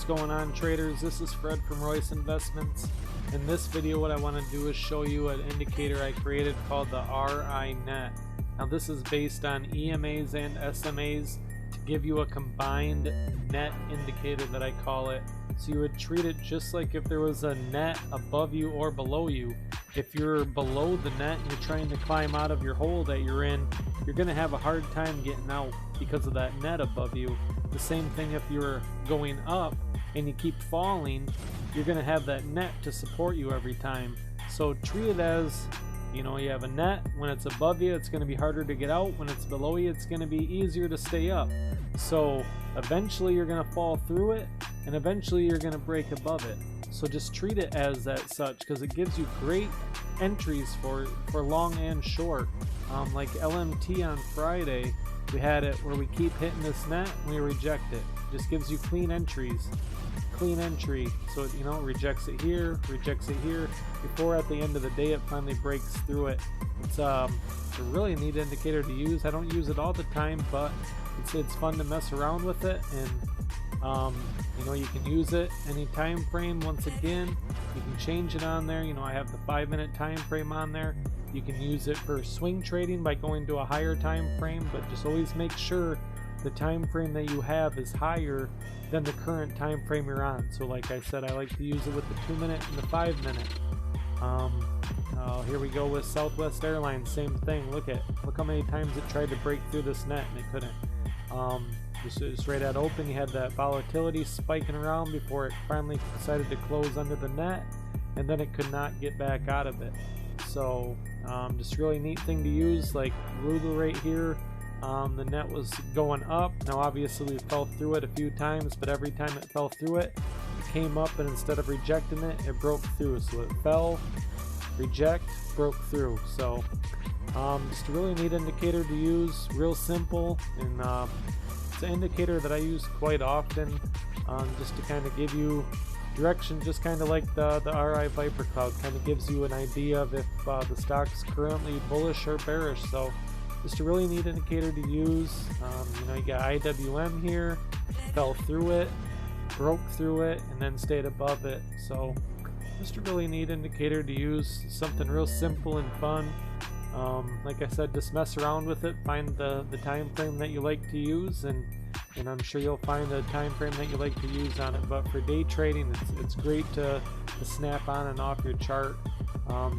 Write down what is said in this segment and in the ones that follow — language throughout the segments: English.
What's going on, traders? This is Fred from Royce Investments. In this video, what I want to do is show you an indicator I created called the RI net. Now this is based on EMAs and SMAs to give you a combined net indicator that I call it. So you would treat it just like if there was a net above you or below you. If you're below the net and you're trying to climb out of your hole that you're in, you're going to have a hard time getting out because of that net above you. The same thing if you're going up and you keep falling, you're going to have that net to support you every time. So treat it as, you have a net. When it's above you, it's going to be harder to get out. When it's below you, it's going to be easier to stay up. So eventually you're going to fall through it, and eventually you're going to break above it. So just treat it as that such, because it gives you great entries for long and short. Like LMT on Friday, we had it where we keep hitting this net and we reject it. Just gives you clean entries. Clean entry. So it rejects it here, before at the end of the day it finally breaks through it. It's a really neat indicator to use. I don't use it all the time, but it's fun to mess around with it, and you can use it any time frame. Once again, you can change it on there. I have the 5-minute time frame on there. You can use it for swing trading by going to a higher time frame, but just always make sure the time frame that you have is higher than the current time frame you're on. So like I said, I like to use it with the 2-minute and the 5-minute. Here we go with Southwest Airlines, same thing. Look how many times it tried to break through this net and it couldn't. Just right at open, you had that volatility spiking around before it finally decided to close under the net, and then it could not get back out of it. So just really neat thing to use. Like Lulu right here, the net was going up. Now obviously we fell through it a few times, but every time it fell through it, it came up, and instead of rejecting it, it broke through. So it fell, reject, broke through. So just a really neat indicator to use, real simple, and it's an indicator that I use quite often, just to kind of give you direction, just kind of like the RI Viper Cloud, kind of gives you an idea of if the stock's currently bullish or bearish. So just a really neat indicator to use. You got IWM here, fell through it, broke through it, and then stayed above it. So just a really neat indicator to use, something real simple and fun. Like I said, just mess around with it, find the time frame that you like to use, and I'm sure you'll find a time frame that you like to use on it. But for day trading, it's great to snap on and off your chart,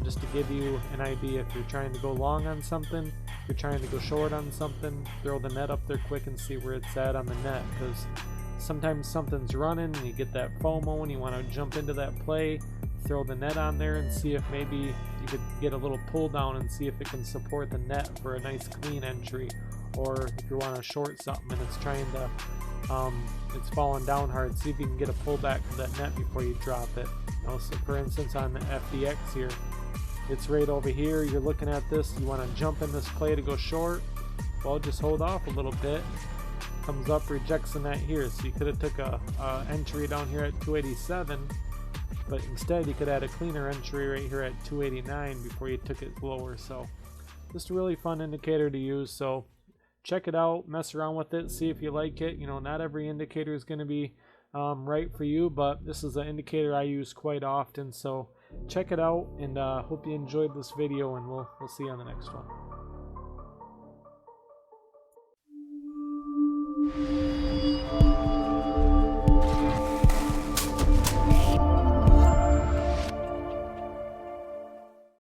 just to give you an idea. If you're trying to go long on something, if you're trying to go short on something, throw the net up there quick and see where it's at on the net, because sometimes something's running and you get that FOMO and you want to jump into that play. Throw the net on there and see if maybe you could get a little pull down and see if it can support the net for a nice clean entry. Or if you want to short something and it's trying to it's falling down hard, see if you can get a pullback to that net before you drop it. So for instance, on the FDX here, it's right over here, you're looking at this, you want to jump in this play to go short. Well, just hold off a little bit, comes up, rejects the net here. So you could have took a entry down here at 287, but instead you could add a cleaner entry right here at 289 before you took it lower. So just a really fun indicator to use. So check it out, mess around with it, see if you like it. Not every indicator is going to be right for you, but this is an indicator I use quite often. So check it out, and hope you enjoyed this video, and we'll see you on the next one.